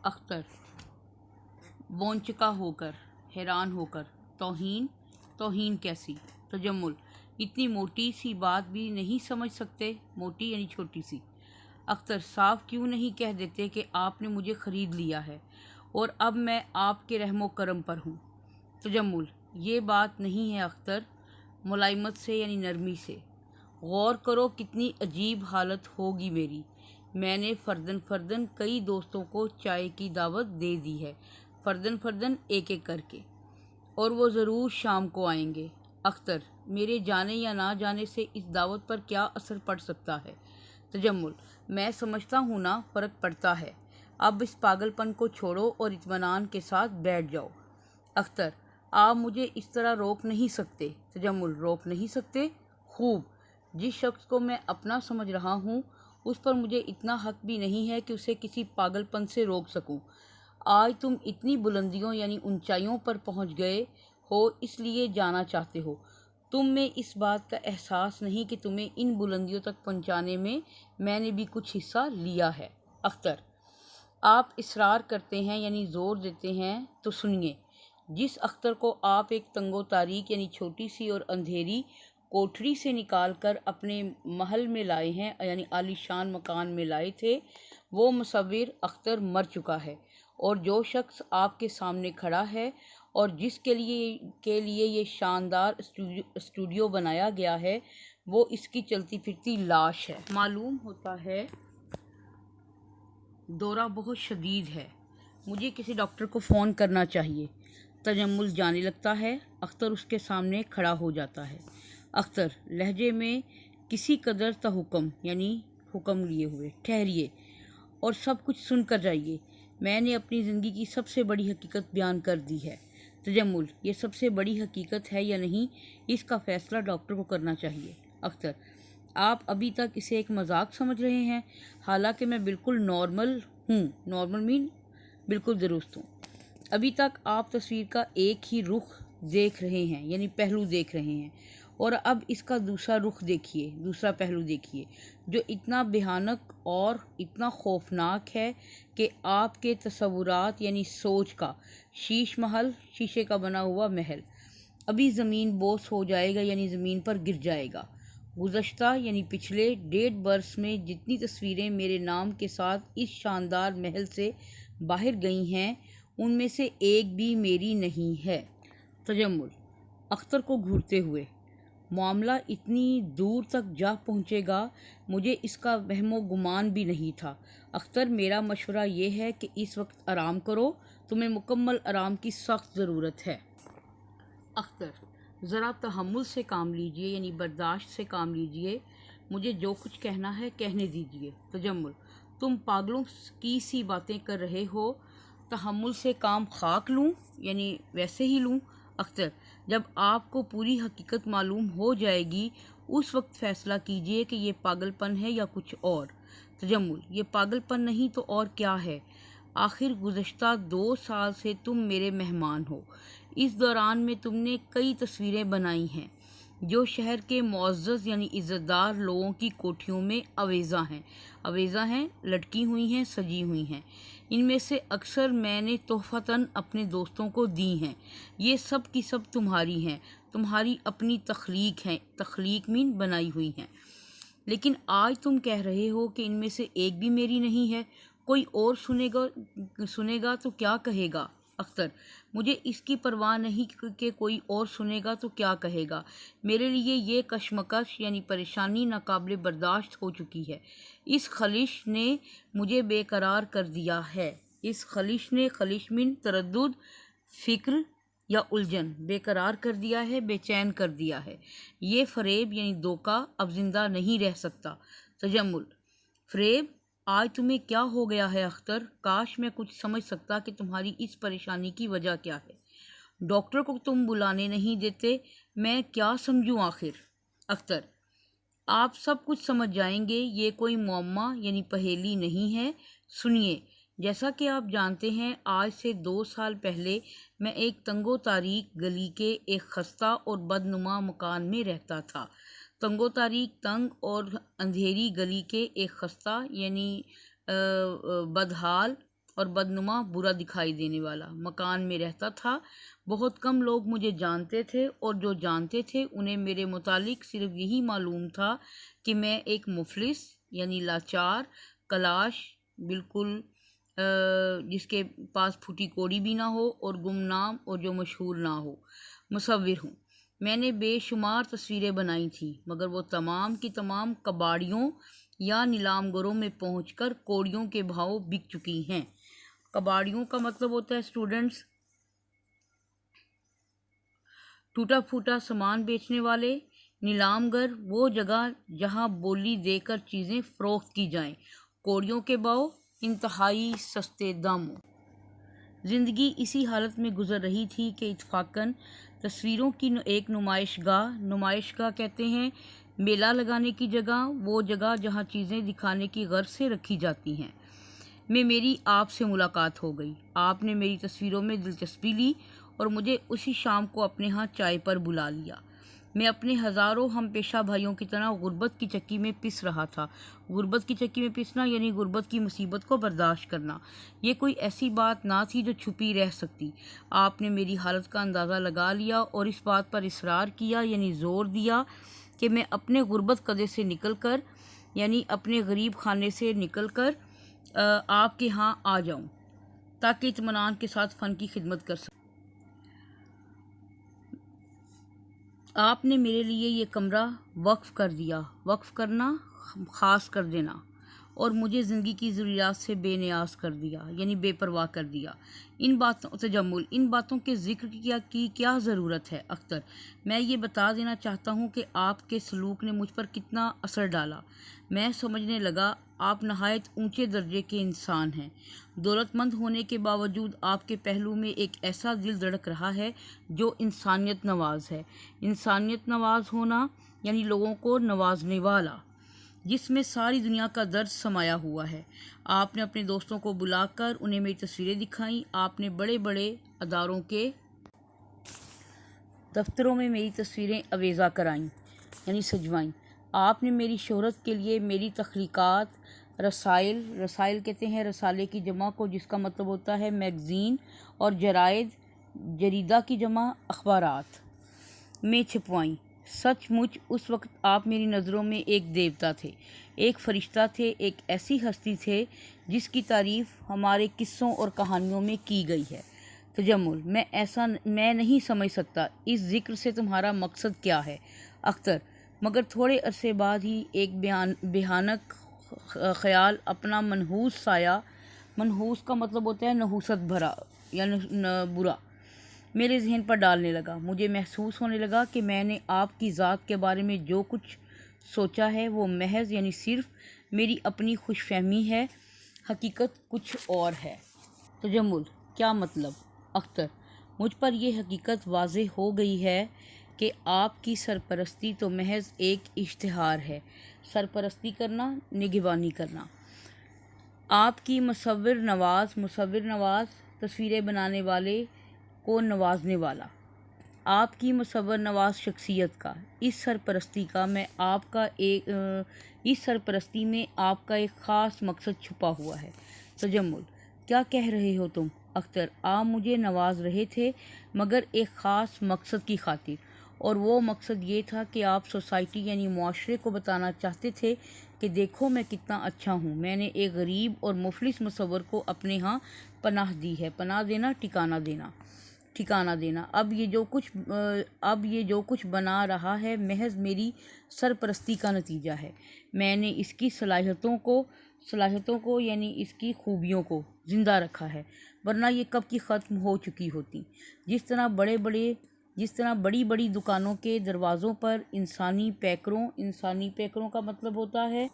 اختر بونچکا ہو کر، حیران ہو کر، توہین کیسی؟ تجمل اتنی موٹی سی بات بھی نہیں سمجھ سکتے؟ موٹی یعنی چھوٹی سی۔ اختر صاف کیوں نہیں کہہ دیتے کہ آپ نے مجھے خرید لیا ہے اور اب میں آپ کے رحم و کرم پر ہوں؟ تجمل یہ بات نہیں ہے اختر، ملائمت سے یعنی نرمی سے۔ غور کرو کتنی عجیب حالت ہوگی میری۔ میں نے فردن کئی دوستوں کو چائے کی دعوت دے دی ہے، فردن ایک ایک کر کے، اور وہ ضرور شام کو آئیں گے۔ اختر میرے جانے یا نہ جانے سے اس دعوت پر کیا اثر پڑ سکتا ہے؟ تجمل میں سمجھتا ہوں نا فرق پڑتا ہے۔ اب اس پاگل پن کو چھوڑو اور اطمینان کے ساتھ بیٹھ جاؤ۔ اختر آپ مجھے اس طرح روک نہیں سکتے۔ تجمل روک نہیں سکتے؟ خوب، جس شخص کو میں اپنا سمجھ رہا ہوں اس پر مجھے اتنا حق بھی نہیں ہے کہ اسے کسی پاگل پن سے روک سکوں۔ آج تم اتنی بلندیوں یعنی اونچائیوں پر پہنچ گئے ہو، اس لیے جانا چاہتے ہو۔ تم میں اس بات کا احساس نہیں کہ تمہیں ان بلندیوں تک پہنچانے میں نے بھی کچھ حصہ لیا ہے۔ اختر آپ اصرار کرتے ہیں یعنی زور دیتے ہیں تو سنیے۔ جس اختر کو آپ ایک تنگ و تاریک یعنی چھوٹی سی اور اندھیری کوٹھری سے نکال کر اپنے محل میں لائے ہیں یعنی عالی شان مکان میں لائے تھے، وہ مصور اختر مر چکا ہے، اور جو شخص آپ کے سامنے کھڑا ہے اور جس کے لیے یہ شاندار اسٹوڈیو بنایا گیا ہے، وہ اس کی چلتی پھرتی لاش ہے۔ معلوم ہوتا ہے دورہ بہت شدید ہے، مجھے کسی ڈاکٹر کو فون کرنا چاہیے۔ تجمل جانے لگتا ہے، اختر اس کے سامنے کھڑا ہو جاتا ہے۔ اختر لہجے میں کسی قدر تحکم یعنی حکم لیے ہوئے، ٹھہریے اور سب کچھ سن کر جائیے۔ میں نے اپنی زندگی کی سب سے بڑی حقیقت بیان کر دی ہے۔ تجمل یہ سب سے بڑی حقیقت ہے یا نہیں، اس کا فیصلہ ڈاکٹر کو کرنا چاہیے۔ اختر آپ ابھی تک اسے ایک مذاق سمجھ رہے ہیں، حالانکہ میں بالکل نارمل ہوں۔ نارمل بالکل درست ہوں۔ ابھی تک آپ تصویر کا ایک ہی رخ دیکھ رہے ہیں یعنی پہلو دیکھ رہے ہیں، اور اب اس کا دوسرا رخ دیکھیے، دوسرا پہلو دیکھیے، جو اتنا بھیانک اور اتنا خوفناک ہے کہ آپ کے تصورات یعنی سوچ کا شیش محل، شیشے کا بنا ہوا محل، ابھی زمین بوس ہو جائے گا یعنی زمین پر گر جائے گا۔ گزشتہ یعنی پچھلے 1.5 برس میں جتنی تصویریں میرے نام کے ساتھ اس شاندار محل سے باہر گئی ہیں، ان میں سے ایک بھی میری نہیں ہے۔ تجمل اختر کو گھورتے ہوئے معاملہ اتنی دور تک جا پہنچے گا، مجھے اس کا وہم و گمان بھی نہیں تھا۔ اختر میرا مشورہ یہ ہے کہ اس وقت آرام کرو، تمہیں مکمل آرام کی سخت ضرورت ہے۔ اختر ذرا تحمل سے کام لیجئے یعنی برداشت سے کام لیجئے، مجھے جو کچھ کہنا ہے کہنے دیجئے۔ تجمل تم پاگلوں کی سی باتیں کر رہے ہو، تحمل سے کام خاک لوں یعنی ویسے ہی لوں؟ اختر جب آپ کو پوری حقیقت معلوم ہو جائے گی اس وقت فیصلہ کیجئے کہ یہ پاگل پن ہے یا کچھ اور۔ تجمل یہ پاگل پن نہیں تو اور کیا ہے؟ آخر گزشتہ 2 سال سے تم میرے مہمان ہو، اس دوران میں تم نے کئی تصویریں بنائی ہیں جو شہر کے معزز یعنی عزت دار لوگوں کی کوٹھیوں میں آویزاں ہیں، لٹکی ہوئی ہیں، سجی ہوئی ہیں۔ ان میں سے اکثر میں نے تحفتاً اپنے دوستوں کو دی ہیں۔ یہ سب کی سب تمہاری ہیں، تمہاری اپنی تخلیق ہیں، تخلیق بنائی ہوئی ہیں۔ لیکن آج تم کہہ رہے ہو کہ ان میں سے ایک بھی میری نہیں ہے، کوئی اور سنے گا تو کیا کہے گا؟ اختر مجھے اس کی پرواہ نہیں کہ کوئی اور سنے گا تو کیا کہے گا۔ میرے لیے یہ کشمکش یعنی پریشانی ناقابل برداشت ہو چکی ہے۔ اس خلش نے مجھے بے قرار کر دیا ہے۔ اس خلش نے تردد، فکر یا الجھن بے قرار کر دیا ہے، بے چین کر دیا ہے۔ یہ فریب یعنی دھوکہ اب زندہ نہیں رہ سکتا۔ تجمل فریب؟ آج تمہیں کیا ہو گیا ہے اختر؟ کاش میں کچھ سمجھ سکتا کہ تمہاری اس پریشانی کی وجہ کیا ہے۔ ڈاکٹر کو تم بلانے نہیں دیتے، میں کیا سمجھوں آخر؟ اختر آپ سب کچھ سمجھ جائیں گے، یہ کوئی معمہ یعنی پہیلی نہیں ہے۔ سنیے، جیسا کہ آپ جانتے ہیں آج سے 2 سال پہلے میں ایک تنگ و تاریک گلی کے ایک خستہ اور بدنما مکان میں رہتا تھا۔ تنگ و تاریک، تنگ اور اندھیری گلی کے ایک خستہ یعنی بدحال اور بدنما برا دکھائی دینے والا مکان میں رہتا تھا۔ بہت کم لوگ مجھے جانتے تھے اور جو جانتے تھے انہیں میرے متعلق صرف یہی معلوم تھا کہ میں ایک مفلس یعنی لاچار، کلاش، بالکل جس کے پاس پھوٹی کوڑی بھی نہ ہو اور گمنام اور جو مشہور نہ ہو مصور ہوں۔ میں نے بے شمار تصویریں بنائی تھیں مگر وہ تمام کی تمام کباڑیوں یا نیلام گروں میں پہنچ کر کوڑیوں کے بھاؤ بک چکی ہیں۔ کباڑیوں کا مطلب ہوتا ہے اسٹوڈنٹس ٹوٹا پھوٹا سامان بیچنے والے، نیلام گر وہ جگہ جہاں بولی دے کر چیزیں فروخت کی جائیں، کوڑیوں کے بھاؤ انتہائی سستے داموں۔ زندگی اسی حالت میں گزر رہی تھی کہ اتفاقاً تصویروں کی ایک نمائش گاہ کہتے ہیں میلہ لگانے کی جگہ، وہ جگہ جہاں چیزیں دکھانے کی غرض سے رکھی جاتی ہیں، میں میری آپ سے ملاقات ہو گئی۔ آپ نے میری تصویروں میں دلچسپی لی اور مجھے اسی شام کو اپنے ہاں چائے پر بلا لیا۔ میں اپنے ہزاروں ہم پیشہ بھائیوں کی طرح غربت کی چکی میں پس رہا تھا۔ غربت کی چکی میں پسنا یعنی غربت کی مصیبت کو برداشت کرنا۔ یہ کوئی ایسی بات نہ تھی جو چھپی رہ سکتی۔ آپ نے میری حالت کا اندازہ لگا لیا اور اس بات پر اصرار کیا یعنی زور دیا کہ میں اپنے غربت قدے سے نکل کر یعنی اپنے غریب خانے سے نکل کر آپ کے ہاں آ جاؤں تاکہ اطمینان کے ساتھ فن کی خدمت کر سکوں۔ آپ نے میرے لیے یہ کمرہ وقف کر دیا، وقف کرنا خاص کر دینا، اور مجھے زندگی کی ضروریات سے بے نیاز کر دیا یعنی بے پرواہ کر دیا۔ ان باتوں کے ذکر کی کیا ضرورت ہے اختر؟ میں یہ بتا دینا چاہتا ہوں کہ آپ کے سلوک نے مجھ پر کتنا اثر ڈالا۔ میں سمجھنے لگا آپ نہایت اونچے درجے کے انسان ہیں۔ دولت مند ہونے کے باوجود آپ کے پہلو میں ایک ایسا دل دھڑک رہا ہے جو انسانیت نواز ہے۔ انسانیت نواز ہونا یعنی لوگوں کو نوازنے والا، جس میں ساری دنیا کا درد سمایا ہوا ہے۔ آپ نے اپنے دوستوں کو بلا کر انہیں میری تصویریں دکھائیں۔ آپ نے بڑے بڑے اداروں کے دفتروں میں میری تصویریں آویزاں کرائیں یعنی سجوائیں۔ آپ نے میری شہرت کے لیے میری تخلیقات رسائل کہتے ہیں رسالے کی جمع کو، جس کا مطلب ہوتا ہے میگزین، اور جریدہ کی جمع اخبارات میں چھپوائیں۔ سچ مچ اس وقت آپ میری نظروں میں ایک دیوتا تھے، ایک فرشتہ تھے، ایک ایسی ہستی تھے جس کی تعریف ہمارے قصوں اور کہانیوں میں کی گئی ہے۔ تجمل: میں نہیں سمجھ سکتا اس ذکر سے تمہارا مقصد کیا ہے اختر، مگر تھوڑے عرصے بعد ہی ایک بھیانک خیال اپنا منحوس سایہ، منحوس کا مطلب ہوتا ہے نحوست بھرا یا برا، میرے ذہن پر ڈالنے لگا۔ مجھے محسوس ہونے لگا کہ میں نے آپ کی ذات کے بارے میں جو کچھ سوچا ہے وہ محض یعنی صرف میری اپنی خوش فہمی ہے، حقیقت کچھ اور ہے۔ تجمل: کیا مطلب اختر؟ مجھ پر یہ حقیقت واضح ہو گئی ہے کہ آپ کی سرپرستی تو محض ایک اشتہار ہے۔ سرپرستی کرنا، نگہبانی کرنا۔ آپ کی مصور نواز تصویریں بنانے والے کو نوازنے والا، آپ کی مصور نواز شخصیت کا، اس سرپرستی میں آپ کا ایک خاص مقصد چھپا ہوا ہے۔ تجمل: کیا کہہ رہے ہو تم اختر؟ آپ مجھے نواز رہے تھے مگر ایک خاص مقصد کی خاطر، اور وہ مقصد یہ تھا کہ آپ سوسائٹی یعنی معاشرے کو بتانا چاہتے تھے کہ دیکھو میں کتنا اچھا ہوں، میں نے ایک غریب اور مفلس مصور کو اپنے ہاں پناہ دی ہے۔ پناہ دینا، ٹھکانہ دینا۔ اب یہ جو کچھ بنا رہا ہے محض میری سرپرستی کا نتیجہ ہے۔ میں نے اس کی صلاحیتوں کو یعنی اس کی خوبیوں کو زندہ رکھا ہے، ورنہ یہ کب کی ختم ہو چکی ہوتی۔ جس طرح بڑی بڑی دکانوں کے دروازوں پر انسانی پیکروں کا مطلب ہوتا ہے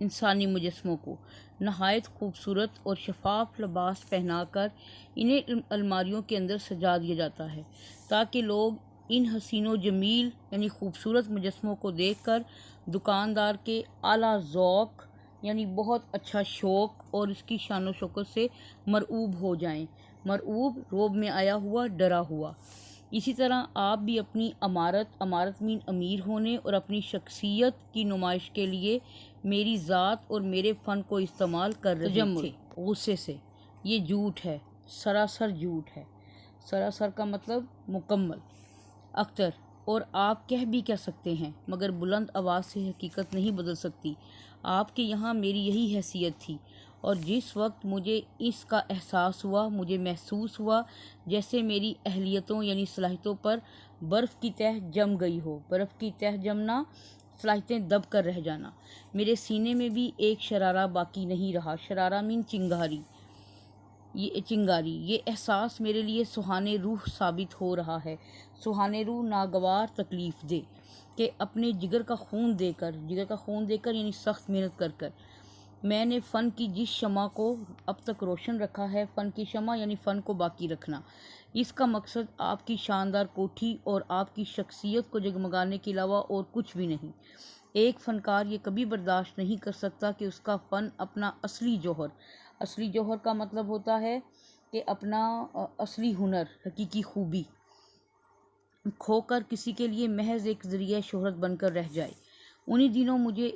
انسانی مجسموں کو نہایت خوبصورت اور شفاف لباس پہنا کر انہیں الماریوں کے اندر سجا دیا جاتا ہے تاکہ لوگ ان حسین و جمیل یعنی خوبصورت مجسموں کو دیکھ کر دکاندار کے اعلیٰ ذوق یعنی بہت اچھا شوق اور اس کی شان و شوکت سے مرعوب ہو جائیں۔ مرعوب، روب میں آیا ہوا، ڈرا ہوا۔ اسی طرح آپ بھی اپنی امارت مین امیر ہونے اور اپنی شخصیت کی نمائش کے لیے میری ذات اور میرے فن کو استعمال کر رہے تھے۔ غصے سے: یہ جھوٹ ہے، سراسر جھوٹ ہے۔ سراسر کا مطلب مکمل۔ اختر: اور آپ کہہ بھی کیا سکتے ہیں، مگر بلند آواز سے حقیقت نہیں بدل سکتی۔ آپ کے یہاں میری یہی حیثیت تھی، اور جس وقت مجھے اس کا احساس ہوا، مجھے محسوس ہوا جیسے میری اہلیتوں یعنی صلاحیتوں پر برف کی تہ جم گئی ہو۔ برف کی تہ جمنا، صلاحیتیں دب کر رہ جانا۔ میرے سینے میں بھی ایک شرارہ باقی نہیں رہا۔ شرارہ مین چنگاری، یہ احساس میرے لیے سہانے روح ثابت ہو رہا ہے، سہانے روح ناگوار تکلیف دہ، کہ اپنے جگر کا خون دے کر یعنی سخت محنت کر کر میں نے فن کی جس شمع کو اب تک روشن رکھا ہے، فن کی شمع یعنی فن کو باقی رکھنا، اس کا مقصد آپ کی شاندار کوٹھی اور آپ کی شخصیت کو جگمگانے کے علاوہ اور کچھ بھی نہیں۔ ایک فنکار یہ کبھی برداشت نہیں کر سکتا کہ اس کا فن اپنا اصلی جوہر کا مطلب ہوتا ہے کہ اپنا اصلی ہنر، حقیقی خوبی کھو کر کسی کے لیے محض ایک ذریعہ شہرت بن کر رہ جائے۔ انہی دنوں مجھے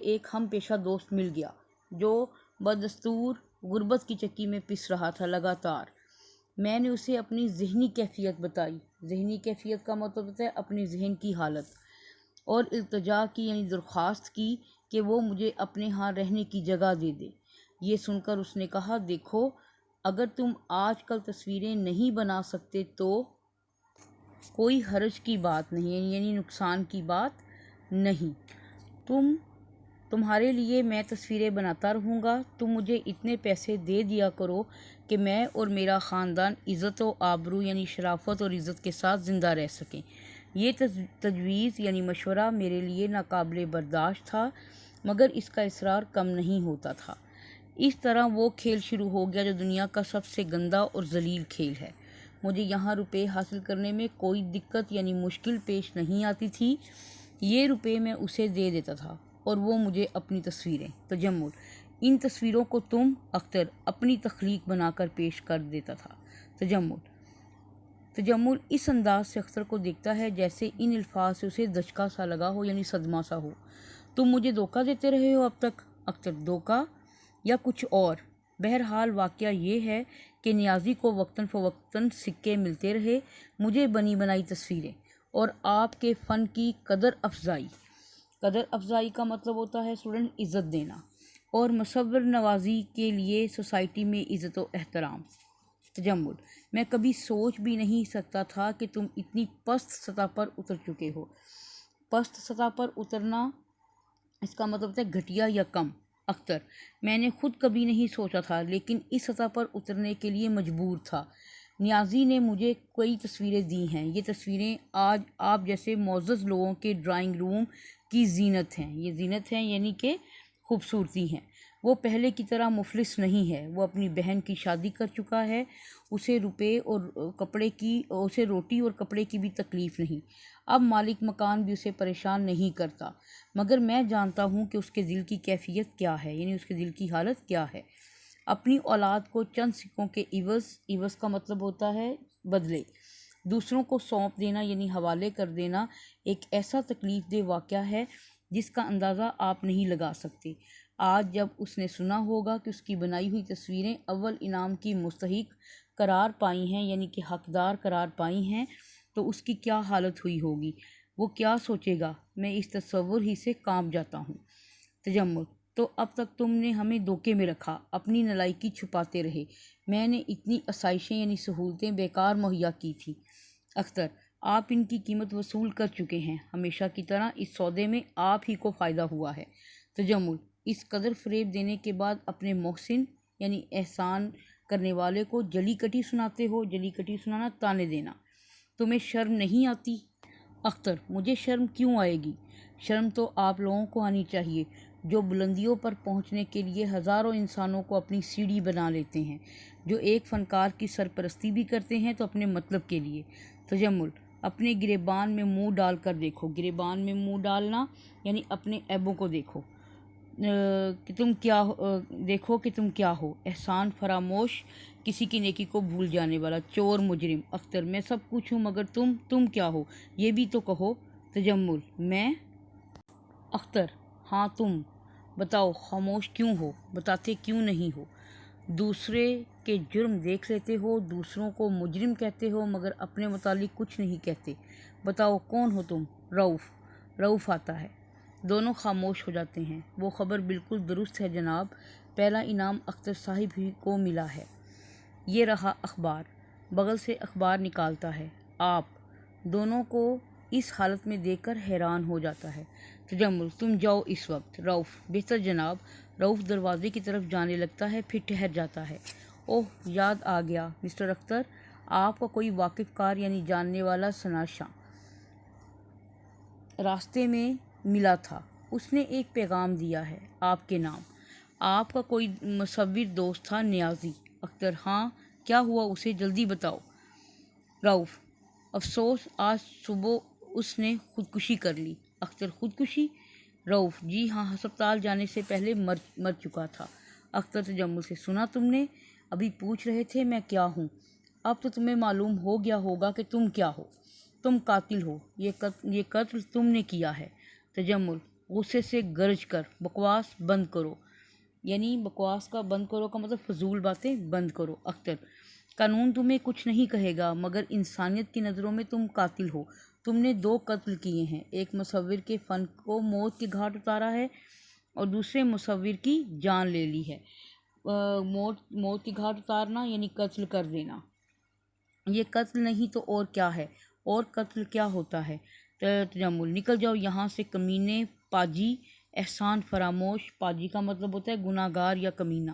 ایک ہم پیشہ دوست مل گیا جو بدستور غربت کی چکی میں پس رہا تھا لگاتار۔ میں نے اسے اپنی ذہنی کیفیت بتائی۔ ذہنی کیفیت کا مطلب ہوتا ہے اپنی ذہن کی حالت، اور التجا کی یعنی درخواست کی کہ وہ مجھے اپنے ہاں رہنے کی جگہ دے دے۔ یہ سن کر اس نے کہا، دیکھو، اگر تم آج کل تصویریں نہیں بنا سکتے تو کوئی حرج کی بات نہیں، یعنی نقصان کی بات نہیں۔ تمہارے لیے میں تصویریں بناتا رہوں گا۔ تم مجھے اتنے پیسے دے دیا کرو کہ میں اور میرا خاندان عزت و آبرو یعنی شرافت اور عزت کے ساتھ زندہ رہ سکیں۔ یہ تجویز یعنی مشورہ میرے لیے ناقابل برداشت تھا، مگر اس کا اصرار کم نہیں ہوتا تھا۔ اس طرح وہ کھیل شروع ہو گیا جو دنیا کا سب سے گندا اور ذلیل کھیل ہے۔ مجھے یہاں روپے حاصل کرنے میں کوئی دقت یعنی مشکل پیش نہیں آتی تھی۔ یہ روپے میں اسے دے دیتا تھا اور وہ مجھے اپنی تصویریں، تجمل، ان تصویروں کو تم، اختر، اپنی تخلیق بنا کر پیش کر دیتا تھا۔ تجمل اس انداز سے اختر کو دیکھتا ہے جیسے ان الفاظ سے اسے دھچکا سا لگا ہو یعنی صدمہ سا ہو۔ تم مجھے دھوکہ دیتے رہے ہو اب تک۔ اختر: دھوکہ یا کچھ اور؟ بہرحال واقعہ یہ ہے کہ نیازی کو وقتاً فوقتاً سکے ملتے رہے، مجھے بنی بنائی تصویریں، اور آپ کے فن کی قدر افزائی کا مطلب ہوتا ہے اسٹوڈنٹ عزت دینا، اور مصور نوازی کے لیے سوسائٹی میں عزت و احترام۔ تجمل: میں کبھی سوچ بھی نہیں سکتا تھا کہ تم اتنی پست سطح پر اتر چکے ہو۔ پست سطح پر اترنا، اس کا مطلب ہوتا ہے گھٹیا یا کم۔ اختر: میں نے خود کبھی نہیں سوچا تھا، لیکن اس سطح پر اترنے کے لیے مجبور تھا۔ نیازی نے مجھے کئی تصویریں دی ہیں۔ یہ تصویریں آج آپ جیسے معزز لوگوں کے ڈرائنگ روم کی زینت ہیں۔ یہ زینت ہیں یعنی کہ خوبصورتی ہیں۔ وہ پہلے کی طرح مفلس نہیں ہے۔ وہ اپنی بہن کی شادی کر چکا ہے۔ اسے روٹی اور کپڑے کی بھی تکلیف نہیں۔ اب مالک مکان بھی اسے پریشان نہیں کرتا، مگر میں جانتا ہوں کہ اس کے دل کی کیفیت کیا ہے، یعنی اس کے دل کی حالت کیا ہے۔ اپنی اولاد کو چند سکوں کے عوض کا مطلب ہوتا ہے بدلے، دوسروں کو سونپ دینا یعنی حوالے کر دینا ایک ایسا تکلیف دہ واقعہ ہے جس کا اندازہ آپ نہیں لگا سکتے۔ آج جب اس نے سنا ہوگا کہ اس کی بنائی ہوئی تصویریں اول انعام کی مستحق قرار پائی ہیں یعنی کہ حقدار قرار پائی ہیں، تو اس کی کیا حالت ہوئی ہوگی، وہ کیا سوچے گا۔ میں اس تصور ہی سے کانپ جاتا ہوں۔ تجمل: تو اب تک تم نے ہمیں دھوکے میں رکھا، اپنی نالائکی چھپاتے رہے۔ میں نے اتنی آسائشیں یعنی سہولتیں بیکار مہیا کی تھی۔ اختر: آپ ان کی قیمت وصول کر چکے ہیں۔ ہمیشہ کی طرح اس سودے میں آپ ہی کو فائدہ ہوا ہے۔ تجمل: اس قدر فریب دینے کے بعد اپنے محسن یعنی احسان کرنے والے کو جلی کٹی سناتے ہو۔ جلی کٹی سنانا، تانے دینا۔ تمہیں شرم نہیں آتی؟ اختر: مجھے شرم کیوں آئے گی؟ شرم تو آپ لوگوں کو آنی چاہیے جو بلندیوں پر پہنچنے کے لیے ہزاروں انسانوں کو اپنی سیڑھی بنا لیتے ہیں، جو ایک فنکار کی سرپرستی بھی کرتے ہیں تو اپنے مطلب کے لیے۔ تجمل: اپنے گریبان میں منہ ڈال کر دیکھو۔ گریبان میں منہ ڈالنا یعنی اپنے عیبوں کو دیکھو کہ تم کیا ہو۔ احسان فراموش، کسی کی نیکی کو بھول جانے والا، چور، مجرم۔ اختر: میں سب کچھ ہوں، مگر تم کیا ہو، یہ بھی تو کہو۔ تجمل: میں؟ اختر: ہاں تم، بتاؤ، خاموش کیوں ہو، بتاتے کیوں نہیں ہو؟ دوسرے کے جرم دیکھ لیتے ہو، دوسروں کو مجرم کہتے ہو مگر اپنے متعلق کچھ نہیں کہتے۔ بتاؤ کون ہو تم؟ رؤف آتا ہے۔ دونوں خاموش ہو جاتے ہیں۔ وہ خبر بالکل درست ہے جناب، پہلا انعام اختر صاحب ہی کو ملا ہے۔ یہ رہا اخبار۔ بغل سے اخبار نکالتا ہے۔ آپ دونوں کو اس حالت میں دیکھ کر حیران ہو جاتا ہے۔ تجمل: تم جاؤ اس وقت۔ رؤف: بہتر جناب۔ رؤف دروازے کی طرف جانے لگتا ہے، پھر ٹھہر جاتا ہے۔ اوہ، یاد آ گیا مسٹر اختر، آپ کا کوئی واقف کار یعنی جاننے والا شناسا راستے میں ملا تھا۔ اس نے ایک پیغام دیا ہے آپ کے نام۔ آپ کا کوئی مصور دوست تھا نیازی؟ اختر: ہاں، کیا ہوا اسے؟ جلدی بتاؤ۔ رؤف: افسوس، آج صبح اس نے خودکشی کر لی۔ اختر: خودکشی؟ رؤف: جی ہاں، ہسپتال جانے سے پہلے مر چکا تھا۔ اختر تجمل سے: سنا تم نے؟ ابھی پوچھ رہے تھے میں کیا ہوں۔ اب تو تمہیں معلوم ہو گیا ہوگا کہ تم کیا ہو۔ تم قاتل ہو۔ یہ قتل تم نے کیا ہے۔ تجمل غصے سے گرج کر: بکواس بند کرو۔ یعنی بکواس کا بند کرو کا مطلب فضول باتیں بند کرو۔ اختر: قانون تمہیں کچھ نہیں کہے گا مگر انسانیت کی نظروں میں تم قاتل ہو۔ تم نے 2 قتل کیے ہیں، ایک مصور کے فن کو موت کے گھاٹ اتارا ہے اور دوسرے مصور کی جان لے لی ہے۔ موت کے گھاٹ اتارنا یعنی قتل کر دینا۔ یہ قتل نہیں تو اور کیا ہے؟ اور قتل کیا ہوتا ہے؟ تجمل: نکل جاؤ یہاں سے کمینے پاجی، احسان فراموش۔ پاجی کا مطلب ہوتا ہے گناہ گار یا کمینہ۔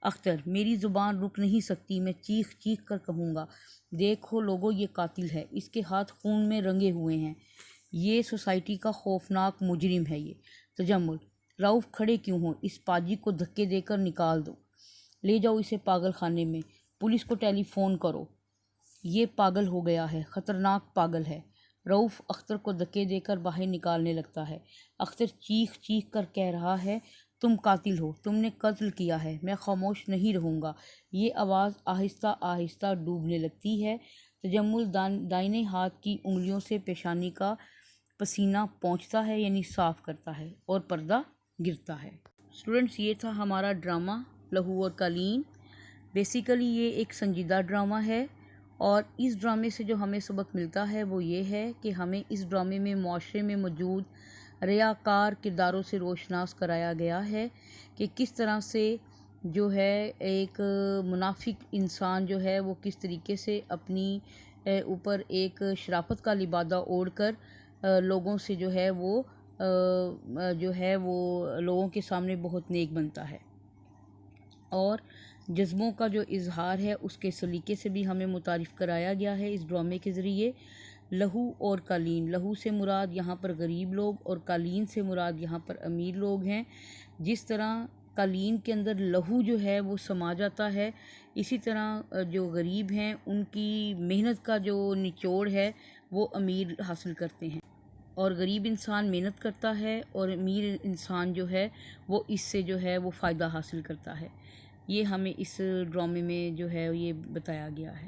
اختر: میری زبان رک نہیں سکتی، میں چیخ چیخ کر کہوں گا، دیکھو لوگو، یہ قاتل ہے، اس کے ہاتھ خون میں رنگے ہوئے ہیں، یہ سوسائٹی کا خوفناک مجرم ہے یہ۔ تجمل: رؤف کھڑے کیوں ہو؟ اس پاجی کو دھکے دے کر نکال دو، لے جاؤ اسے پاگل خانے میں، پولیس کو ٹیلی فون کرو، یہ پاگل ہو گیا ہے، خطرناک پاگل ہے۔ رؤف اختر کو دھکے دے کر باہر نکالنے لگتا ہے۔ اختر چیخ چیخ کر کہہ رہا ہے، تم قاتل ہو، تم نے قتل کیا ہے، میں خاموش نہیں رہوں گا۔ یہ آواز آہستہ آہستہ ڈوبنے لگتی ہے۔ تجمل دائیں ہاتھ کی انگلیوں سے پیشانی کا پسینہ پونچھتا ہے یعنی صاف کرتا ہے اور پردہ گرتا ہے۔ اسٹوڈنٹس، یہ تھا ہمارا ڈرامہ لہو اور قالین۔ بیسیکلی یہ ایک سنجیدہ ڈرامہ ہے اور اس ڈرامے سے جو ہمیں سبق ملتا ہے وہ یہ ہے کہ ہمیں اس ڈرامے میں معاشرے میں موجود ریاکار کرداروں سے روشناس کرایا گیا ہے کہ کس طرح سے جو ہے ایک منافق انسان جو ہے وہ کس طریقے سے اپنی اوپر ایک شرافت کا لبادہ اوڑھ کر لوگوں سے جو ہے وہ لوگوں کے سامنے بہت نیک بنتا ہے، اور جذبوں کا جو اظہار ہے اس کے سلیقے سے بھی ہمیں متعارف کرایا گیا ہے اس ڈرامے کے ذریعے۔ لہو اور قالین، لہو سے مراد یہاں پر غریب لوگ اور قالین سے مراد یہاں پر امیر لوگ ہیں۔ جس طرح قالین کے اندر لہو جو ہے وہ سما جاتا ہے، اسی طرح جو غریب ہیں ان کی محنت کا جو نچوڑ ہے وہ امیر حاصل کرتے ہیں، اور غریب انسان محنت کرتا ہے اور امیر انسان جو ہے وہ اس سے جو ہے وہ فائدہ حاصل کرتا ہے۔ یہ ہمیں اس ڈرامے میں جو ہے یہ بتایا گیا ہے۔